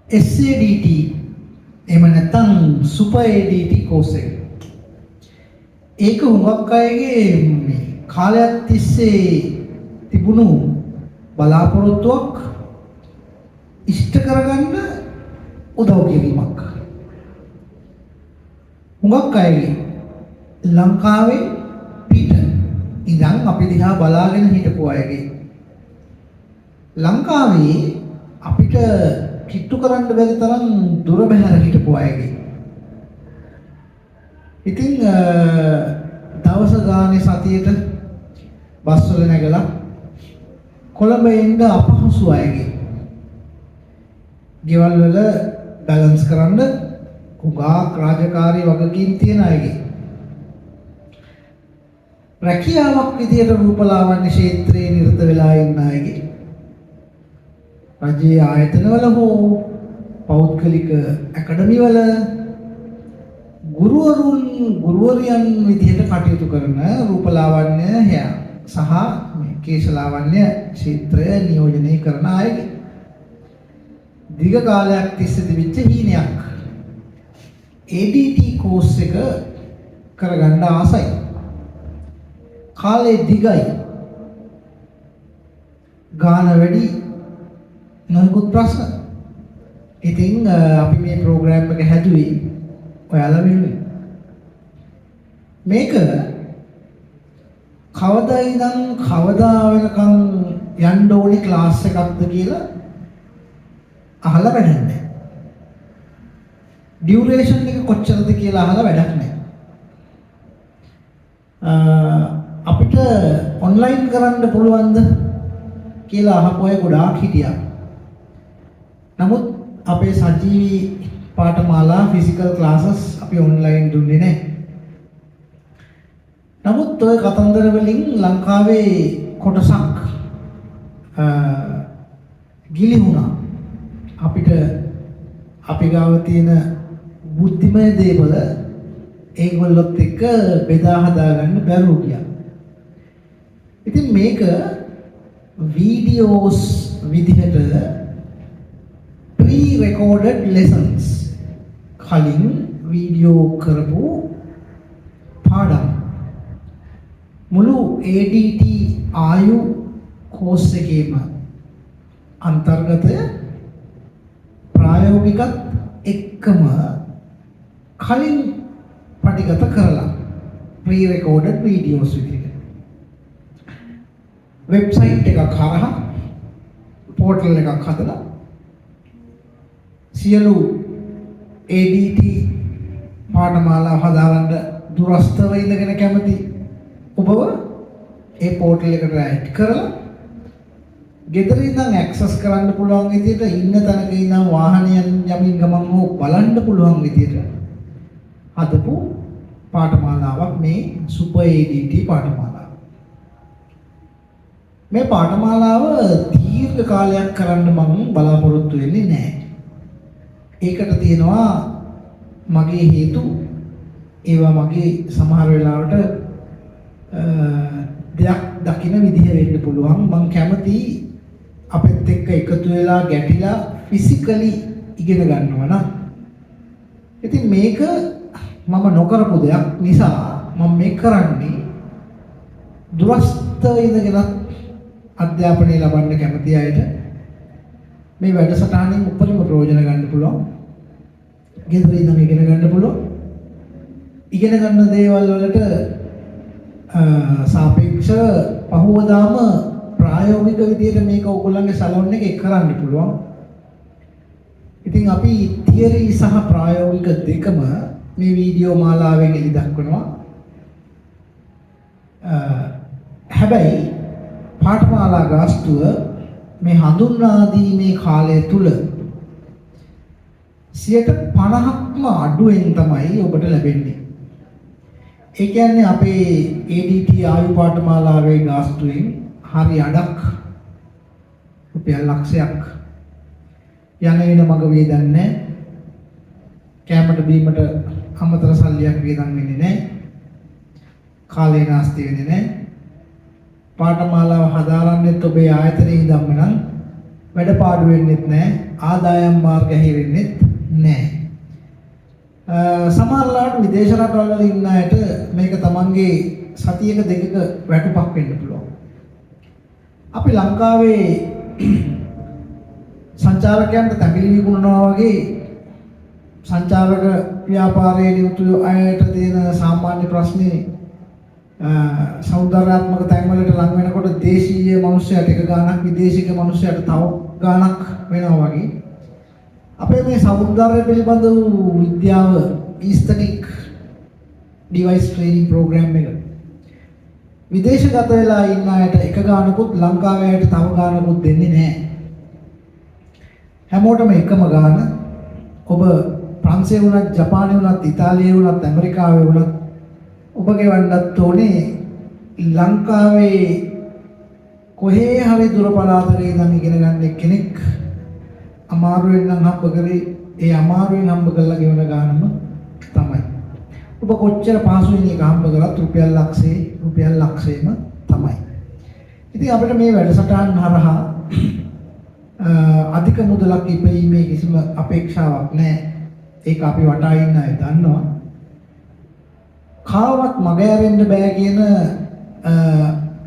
SADT එහෙම නැත්නම් super ADT course එක. ඒක හුඟක් අයගේ මේ කාලයක් තිස්සේ තිබුණු බලාපොරොත්තුවක් ඉෂ්ට කරගන්න උදව් කිරීමක්. හුඟක් අයගේ ලංකාවේ පිට ඉඳන් අපි දිහා බලාගෙන හිටපු අයගේ ලංකාවේ අපිට කිට්ටු කරන්න බැරි තරම් දුර බැහැර හිටපු අයගේ. ඉතින් දවස ගානේ සතියේට බස් වල නැගලා කොළඹ එන්න අපහසු අයගේ. ගෙවල් වල බැලන්ස් කරන්න උගාක් රාජකාරී වගකීම් තියෙන අයගේ. රැකියාවක් විදියට රූපලාවන්‍ය ක්ෂේත්‍රයේ නිරත වෙලා ඉන්න අයගේ. රජයේ ආයතනවල හෝ පෞද්ගලික ඇකඩමිවල ගුරුවරියන් විදිහට කටයුතු කරන රූපලාවන්‍ය සහ කේශලාවන්‍ය ක්ෂේත්‍රය නියෝජනය කරන අයගේ දිග කාලයක් තිස්සේ තිබිච්ච හීනයක් ADT කෝස් එක කරගන්න ආසයි. කාලේ දිගයි. ගාන වැඩි නොයෙකුත් ප්‍රශ්න. ඉතින් අපි මේ ප්‍රෝග්‍රෑම් එක හැදුවේ ඔයාලා වෙනුවෙන්. මේක කවදා ඉඳන් කවදා වෙනකන් යන්න ඕනි ක්ලාස් එකක්ද කියලා අහලා වැඩක් නැහැ. ඩියුරේෂන් එක කොච්චරද කියලා අහලා වැඩක් නැහැ. අපිට ඔන්ලයින් කරන්න පුළුවන්ද කියලා අහපු අය ගොඩාක් හිටියා. නමුත් අපේ සජීවී පාඨමාලා ෆිසිකල් ක්ලාසස් අපි ඔන්ලයින් දුන්නේ නැහැ. නමුත් ඔය කතන්දර වලින් ලංකාවේ කොටසක් ගිලිහුණා. අපිට අපි ගාව තියෙන බුද්ධිමය දේවල් ඒගොල්ලොත් එක්ක බෙදා හදා ගන්න බැරුව ගියා. ඉතින් මේක වීඩියෝස් විදිහට pre-recorded lessons කලින් වීඩියෝ කරපු පාඩම් මුළු ADT ආයු කෝස් එකේම අන්තර්ගතය ප්‍රායෝගිකත් එක්කම කලින් පටිගත කරලා pre-recorded videos විදිහට වෙබ්සයිට් එකක් හරහා පෝර්ටල් එකක් හදලා සියලු ADT පාඨමාලා හදාගන්න දුරස්තව ඉඳගෙන කැමති ඔබව ඒ පෝර්ටල් එකට ඇඩ් කරලා ගෙදර ඉඳන් ඇක්සස් කරන්න පුළුවන් විදිහට ඉන්න තැනක ඉඳන් වාහනයන් යමින් ගමන් හෝ බලන්න පුළුවන් විදිහට හදපු පාඨමාලාවක් මේ සුපර් ADT පාඨමාලාව. මේ පාඨමාලාව දීර්ඝ කාලයක් කරන්න මම බලාපොරොත්තු වෙන්නේ නැහැ. ඒකට තියෙනවා මගේ හේතු. ඒවා මගේ සමහර වෙලාවට දෙයක් දකින්න විදිහ වෙන්න පුළුවන්. මම කැමති අපිත් එක්ක එකතු වෙලා ගැටිලා ෆිසිකලි ඉගෙන ගන්නවා නම්. ඉතින් මේක මම නොකරපු දෙයක් නිසා මම මේක කරන්නේ දුරස්ත ඉඳගෙන අධ්‍යාපනය ලබන්න කැමති අයට මේ වැඩසටහනින් උපරිම ප්‍රයෝජන ගන්න පුළුවන්. ගෙදර ඉඳන් ඉගෙන ගන්න පුළුවන්. ඉගෙන ගන්න දේවල් වලට සාපේක්ෂව පහුවදාම ප්‍රායෝගික විදිහට මේක ඔයගොල්ලන්ගේ සලෝන් එකේ කරන්න පුළුවන්. ඉතින් අපි තියරි සහ ප්‍රායෝගික දෙකම මේ වීඩියෝ මාලාවෙන් එලි දක්වනවා. හැබැයි පාඨමාලා ගාස්තුව මේ හඳුන්වා දීමේ කාලය තුල 50%ක්ම අඩුවෙන් තමයි ඔබට ලැබෙන්නේ. ඒ කියන්නේ අපේ ADT ආයු පාඨමාලාවේ ගාස්තුවෙන් හරි අඩක් රුපියල් ලක්ෂයක් යන වෙන මග වේදන් නැහැ. කැමරට බීමට අමතර සල්ලියක් වේදන් වෙන්නේ නැහැ. කාලේ නාස්ති වෙන්නේ නැහැ. පාඨමාලාව හදාරන්නෙත් ඔබේ ආයතනයේ ඉඳන්ම නම් වැඩපාඩු වෙන්නෙත් නැහැ. ආදායම් මාර්ග හැරෙන්නෙත් නැහැ. සමහරවිට විදේශ රටවල් වල ඉන්න අයට මේක තමන්ගේ සතියක දෙකක වැටුපක් වෙන්න පුළුවන්. අපි ලංකාවේ සංචාරකයන්ට තැඹිලි විකුණනවා වගේ සංචාරක ව්‍යාපාරයේ නියුතු අයට තියෙන සාමාන්‍ය ප්‍රශ්නේ සෞන්දර්යාත්මක තැන්වලට ලං වෙනකොට දේශීය මිනිස්සුන්ට එක ගාණක් විදේශික මිනිස්සුන්ට තව ගාණක් වෙනවා වගේ අපේ මේ සෞන්දර්ය පිළිබඳ වූ විද්‍යාව ඊස්තටික් ඩිවයිස් ට්‍රේනින් ප්‍රෝග්‍රෑම් එක විදේශගත වෙලා ඉන්න අයට එක ගාණකුත් ලංකාවේ අයට තව ගාණකුත් දෙන්නේ නැහැ. හැමෝටම එකම ගාණ. ඔබ ප්‍රංශේ වුණත් ජපානයේ වුණත් ඉතාලියේ වුණත් ඇමරිකාවේ වුණත් ඔබ ගෙවන්නත් ඕනේ ලංකාවේ කොහේ හරි දුර පළාතක ඉඳන් ඉගෙන ගන්න කෙනෙක් අමාරුවෙන් නම් හම්බ කරේ ඒ අමාරුවෙන් හම්බ කරලා ගෙවන ගානම තමයි. ඔබ කොච්චර පහසුවෙන් එක හම්බ කරත් රුපියල් ලක්ෂෙම තමයි. ඉතින් අපිට මේ වැඩසටහන් හරහා අධික මුදලක් ඉපීමේ කිසිම අපේක්ෂාවක් නැහැ. ඒක අපි වටා ඉන්න අය දන්නවා. කාවත් මග ඇරෙන්න බෑ කියන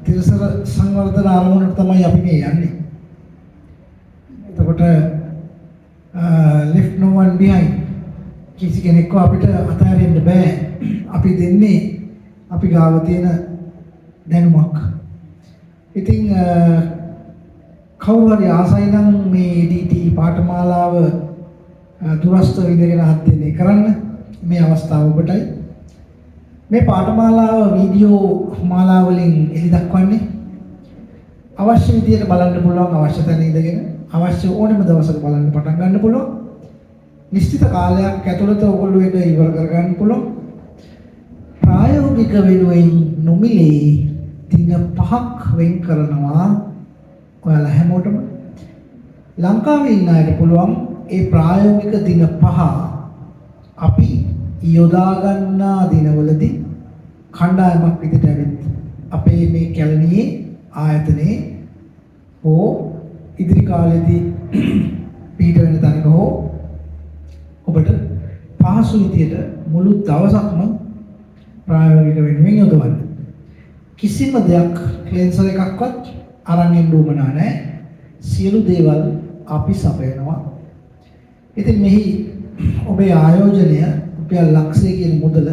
තිරසර සංවර්ධන අරමුණට තමයි අපි මේ යන්නේ. එතකොට left no one behind කිසි කෙනෙක්ව අපිට අතහැරෙන්න බෑ. අපි දෙන්නේ අපි ගාව තියෙන දැනුමක්. ඉතින් කවුරු හරි ආසයි නම් මේ ADT පාඨමාලාව දුරස්ත විදගෙන අධ්‍යයනය කරන්න මේ අවස්ථාව ඔබටයි. මේ පාඨමාලාව වීඩියෝ මාලාව වලින් එලි දක්වන්නේ අවශ්‍ය විදියට බලන්න පුළුවන් අවශ්‍ය තැන ඉඳගෙන අවශ්‍ය ඕනෙම දවසක බලන්න පටන් ගන්න පුළුවන්. නිශ්චිත කාලයක් ඇතුළත ඔයගොල්ලෝ ඒක ඉවර කරගන්න පුළුවන්. ප්‍රායෝගික වෙනුවෙන් නොමිලේ දින 5ක් වෙන් කරනවා ඔයාලා හැමෝටම. ලංකාවේ ඉන්න අයට පුළුවන් ඒ ප්‍රායෝගික දින 5 අපි යොදා ගන්නා දිනවලදී කණ්ඩායමක් විදිහට ඇවිත් අපේ මේ කැලණියේ ආයතනයේ හෝ ඉදිරි කාලෙදී පිට වෙන තැනක හෝ ඔබට පහසු විදියට මුළු දවසක්ම ප්‍රායෝගික වෙනුවෙන් යොදවන්න. කිසිම දෙයක් ක්ලෙන්සර් එකක්වත් අරන් එන්න උවමනා නැහැ. සියලු දේවල් අපි සපයනවා. ඉතින් මෙහි ඔබේ ආයෝජනය රුපියල් ලක්ෂය කියන මුදල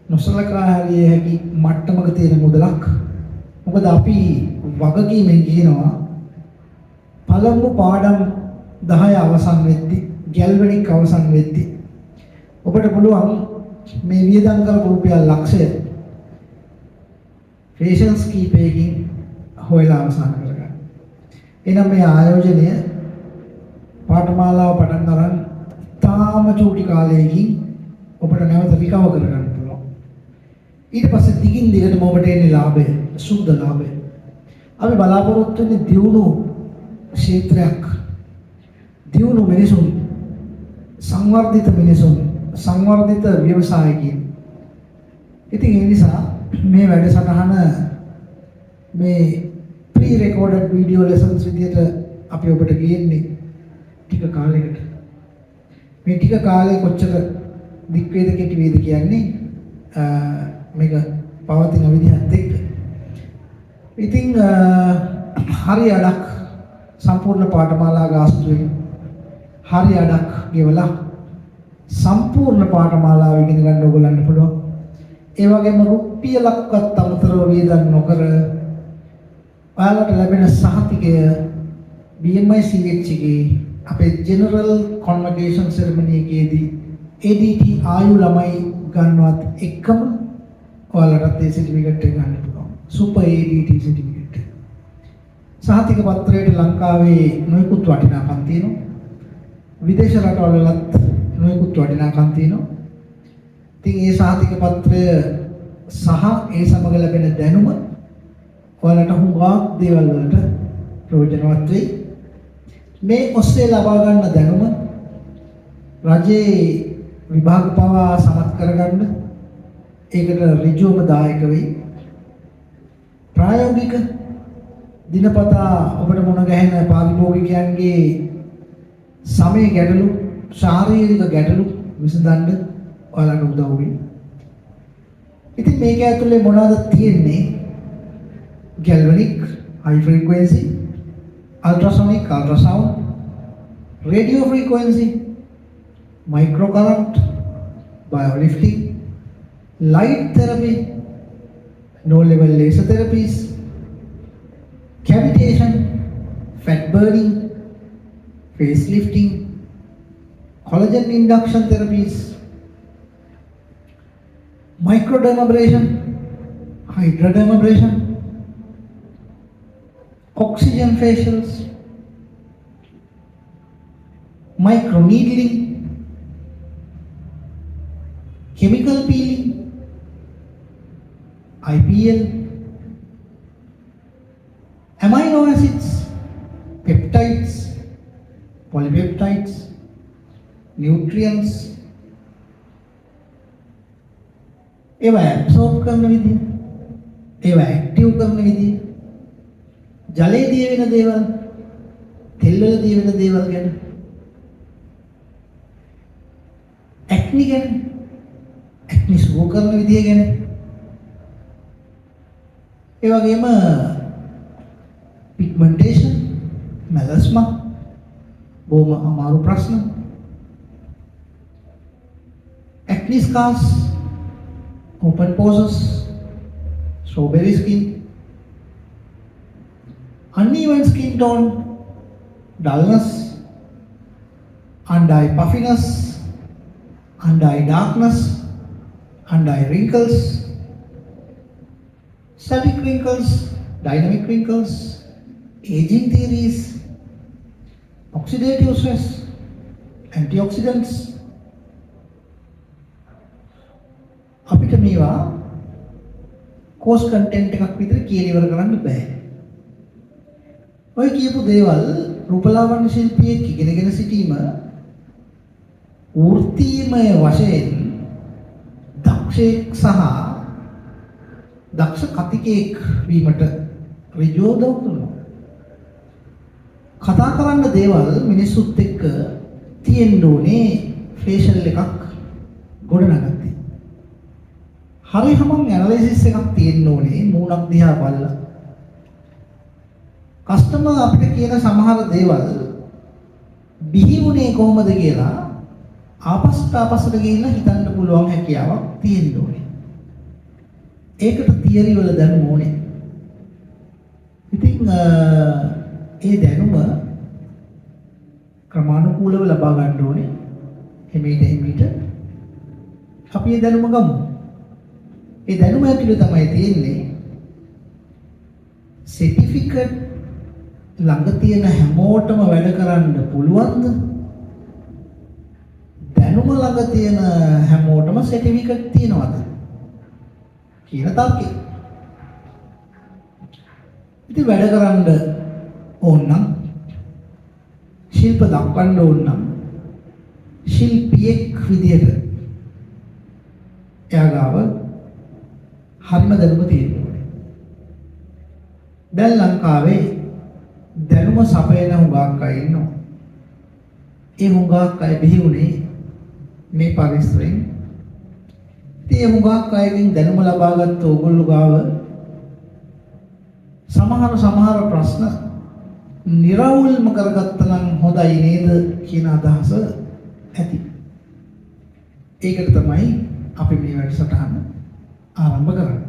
නොසලකා හැරිය හැකි මට්ටමක තියෙන මුදලක්. මොකද අපි වගකීමෙන් කියනවා පළමු පාඩම් 10 අවසන් වෙද්දී ගැල්වනික් අවසන් වෙද්දී ඔබට පුළුවන් මේ වියදම් කරපු රුපියල් ලක්ෂය පේෂන්ස් කීපයකින් හොයලා අවසන් කරගන්න. එනම් මේ ආයෝජනය පාඨමාලාව පටන් ගන්න තාම චූටි කාලයකින් ඔබට නැවත රිකවර් කරගන්න පුළුවන්. ඊට පස්සේ දිගින් දිගටම ඔබට එන්නේ ලාභය, සුද්ධ ලාභය. අපි බලාපොරොත්තු වෙන්නේ දියුණු ක්ෂේත්‍රයක්, දියුණු මිනිසුන්, සංවර්ධිත මිනිසුන්, සංවර්ධිත ව්‍යවසායකින්. ඉතින් ඒ නිසා මේ වැඩසටහන මේ ප්‍රී රෙකෝඩඩ් වීඩියෝ ලෙසන්ස් විදියට අපි ඔබට ගේන්නේ ටික කාලයකට. මේ ටික කාලේ කොච්චර දික් වේද කෙටි වේද කියන්නේ මේක පවතින විදිහත් එක්ක. ඉතින් හරි අඩක් සම්පූර්ණ පාඨමාලා ගාස්තුවේ හරි අඩක් ගෙවලා සම්පූර්ණ පාඨමාලාව ඉගෙන ගන්න ඕගොල්ලන්ට පුළුවන්. ඒ වගේම රුපියලක්වත් අමතරව වියදම් නොකර ඔයාලට ලැබෙන සහතිකය BMI CH එකේ අපේ ජෙනරල් කොන්වොකේෂන් සෙරමනි එකේදී ADT ආයු ළමයි ගන්නවත් එකම ඔයාලට ඒ සර්ටිෆිකේට් එක ගන්න පුළුවන්. Super ADT certificate. සහතික පත්‍රයට ලංකාවේ නොයෙකුත් වටිනාකම් තියෙනවා. විදේශ රටවලත් නොයෙකුත් වටිනාකම් තියෙනවා. ඉතින් ඒ සහතික පත්‍රය සහ ඒ සමග ලැබෙන දැනුම ඔයාලට හුඟක් දේවල් වලට ප්‍රයෝජනවත් වෙයි. මේ ඔස්සේ ලබා ගන්න දැනුම රජයේ විභාග පවා සමත් කරගන්න ඒකට ඍජුවම දායක වෙයි. ප්‍රායෝගික දිනපතා ඔබට මුණ ගැහෙන පාරිභෝගිකයන්ගේ සමය ගැටලු, ශාරීරික ගැටලු විසඳන්න ඔයාලට උදව් වෙයි. ඉතින් මේක ඇතුලේ මොනවද තියෙන්නේ? galvanic, high frequency, ultrasonic, ultrasound, radio frequency, microcurrent, biolifting, light therapy, no level laser therapies, cavitation, fat burning, facelifting, collagen induction therapies, microdermabrasion, hydrodermabrasion, oxygen facials, microneedling, chemical peeling, IPL, amino acids, peptides, polypeptides, nutrients, ඒවා absorb කරන විදිය, ඒවා active කරන විදිය, ජලයේ දිය වෙන දේවල්, තෙල් වල දිය වෙන දේවල් ගැන, acne ගැන, acne සුව කරන විදිය ගැන, ඒ වගේම pigmentation, melasma, බොහොම අමාරු ප්‍රශ්න, acne scars, open pores, strawberry skin, uneven skin tone, dullness, under-eye puffiness, under-eye darkness, under-eye wrinkles, static wrinkles, dynamic wrinkles, aging theories, oxidative stress, antioxidants. අපිට මේවා කෝස් කන්ටෙන්ට් එකක් විතර කියලා ඉවර කරන්න බෑ. ඔය කියපු දේවල් රූපලාවන්‍ය ශිල්පියෙක් ඉගෙනගෙන සිටීම වෘත්තීයමය වශයෙන් දක්ෂයෙක් සහ දක්ෂ කතිකයෙක් වීමට ඍජුව උදව් කරනවා. කතා කරන්න දේවල් මිනිස්සුත් එක්ක තියෙන්න ඕනේ ෆේෂල් එකක් ගොඩනගන්න. හරි හමන් ඇනලිසිස් එකක් තියෙන්න ඕනේ මූණක් දිහා බලලා. කස්ටමර් අපිට කියන සමහර දේවල් බිහි වුණේ කොහොමද කියලා ආපස්සට ගිහිල්ලා හිතන්න පුළුවන් හැකියාවක් තියෙන්න ඕනේ. ඒකට තියරි වල දැනුම ඕනේ. ඉතින් ඒ දැනුම ක්‍රමානුකූලව ලබා ගන්න ඕනේ. හිමීට අපි ඒ දැනුම ගමු. ඒ දැනුම ඇතුළේ තමයි තියෙන්නේ සර්ටිෆිකට් ළඟ තියෙන හැමෝටම වැඩ කරන්න පුළුවන්ද? දැනුම ළඟ තියෙන හැමෝටම සර්ටිෆිකට් තියනවද? කියන තර්කය. ඉතින් වැඩ කරන්න ඕන නම් ශිල්ප දක්වන්න ඕන නම් ශිල්පියෙක් විදියට එයා ගාව හරිම දැනුම තියෙන්න ඕනේ. දැන් ලංකාවේ දැනුම සපයන හුඟක් අය ඉන්නවා. ඒ හුඟක් අය බිහි වුණේ මේ පරිසරයෙන්. ඉතින් හුඟක් අයගෙන් දැනුම ලබාගත්ත ඕගොල්ලෝ ගාව සමහර ප්‍රශ්න නිරවුල්ම කරගත්තා නම් හොඳයි නේද කියන අදහස ඇති. ඒකට තමයි අපි මේ වැඩසටහන ආරම්භ කරන්නේ.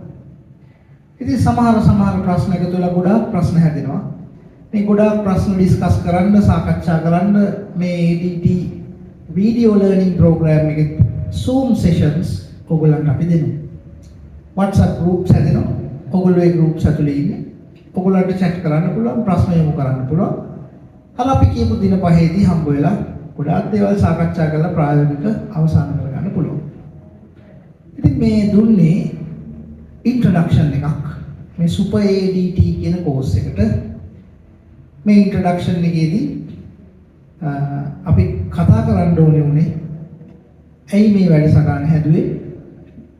ඉතින් සමහර ප්‍රශ්න එකතු වෙලා ගොඩාක් ප්‍රශ්න හැදෙනවා. මේ ගොඩාක් ප්‍රශ්න ඩිස්කස් කරන්න, සාකච්ඡා කරන්න මේ ADT වීඩියෝ ලර්නින් ප්‍රෝග්‍රෑම් එකේ Zoom sessions ඔයගොල්ලන්ට අපි දෙනවා. WhatsApp groups හැදෙනවා. ඔයගොල්ලෝ ඒ groups ඇතුලේ ඉන්නේ. ඔයගොල්ලන්ට chat කරන්න පුළුවන්, ප්‍රශ්න යොමු කරන්න පුළුවන්. අර අපි කියපු දින පහේදී හම්බ වෙලා ගොඩාක් දේවල් සාකච්ඡා කරලා ප්‍රායෝගික අවසන් කරගන්න පුළුවන්. ඉතින් මේ දුන්නේ ඉන්ට්‍රොඩක්ෂන් එකක් මේ සුපර් ADT කියන කෝස් එකට. මේ ඉන්ට්‍රොඩක්ෂන් එකේදී අපි කතා කරන්න ඕනේ උනේ ඇයි මේ වැඩසටහන හැදුවේ,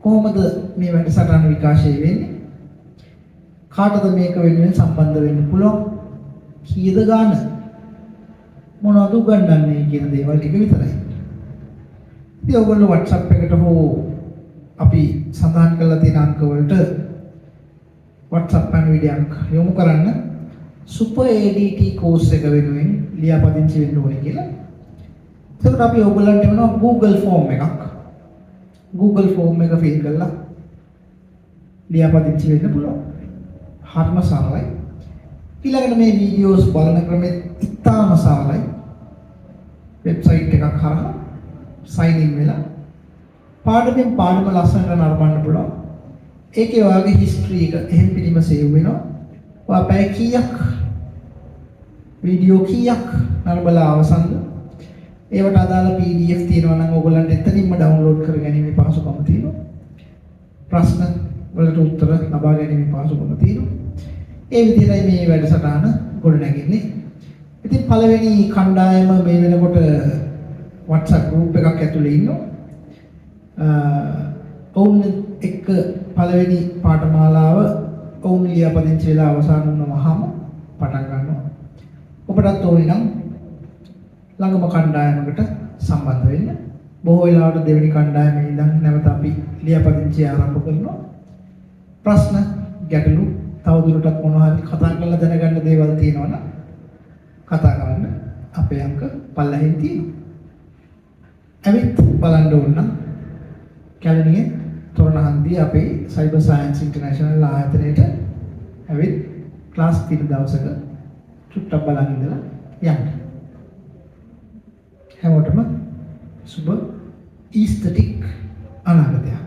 කොහොමද මේ වැඩසටහන විකාශය වෙන්නේ, කාටද මේක වෙනුවෙන් සම්බන්ධ වෙන්න පුළුවන්? කීයද ගාන? මොනවද උගන්වන්නේ කියන දේවල් ටික විතරයි. ඉතින් ඔයගොල්ලෝ WhatsApp එකට හෝ අපි සඳහන් කරලා තියෙන අංක වලට WhatsApp පණිවිඩයක් යොමු කරන්න සුපර් ADT කෝස් එක වෙනුවෙන් ලියාපදිංචි වෙන්න ඕනේ කියලා. එතකොට අපි ඔයගොල්ලන්ට වෙනවා Google form එකක්. Google form එක fill කරලා ලියාපදිංචි වෙන්න පුළුවන්. හරිම සරලයි. ඊළඟට මේ වීඩියෝස් බලන ක්‍රමෙත් ඉතාම සරලයි. වෙබ්සයිට් එකක් හරහා sign in වෙලා පාඩමෙන් පාඩම ලස්සනට නරඹන්න පුළුවන්. ඒකේ ඔයාගේ history එක එහෙම් පිළිම save වෙනවා. ඔයා පැය කීයක් වීඩියෝ කීයක් නරඹලා අවසන්ද? ඒවට අදාළ PDF තියෙනවා නම් ඔයගොල්ලන්ට එතනින්ම download කරගැනීමේ පහසුකම තියෙනවා. ප්‍රශ්න වලට උත්තර ලබා ගැනීමේ පහසුකම තියෙනවා. ඒ විදිහටයි මේ වැඩසටහන ගොඩනැගෙන්නේ. ඉතින් පළවෙනි කණ්ඩායම මේ වෙනකොට WhatsApp group එකක් ඇතුලේ ඉන්නවා. ඔවුන් එක්ක පළවෙනි පාඨමාලාව ඔවුන් ලියාපදිංචි වෙලා අවසන් වුණාම පටන් ගන්නවා. ඔබටත් ඕනේ නම් ළඟම කණ්ඩායමකට සම්බන්ධ වෙන්න. බොහෝ වෙලාවට දෙවෙනි කණ්ඩායමේ ඉඳන් නැවත අපි ලියාපදිංචි ආරම්භ කරනවා. ප්‍රශ්න, ගැටලු, තවදුරටත් මොනවා හරි කතා කරලා දැනගන්න දේවල් තියෙනවා නම් කතා කරන්න අපේ අංක පල්ලෙහින් තියෙනවා. ඇවිත් බලන්න ඕන නම් කැලණියේ තොරණහන්දිය අපේ සයිබර් සයන්ස් ඉන්ටර්නැෂනල් ආයතනයේට ඇවිත් ක්ලාස් 3 දවසක චුට්ටක් බලන් ඉඳලා යන්න. හැමෝටම සුබ ඊස්තටික් අනාගතයක්.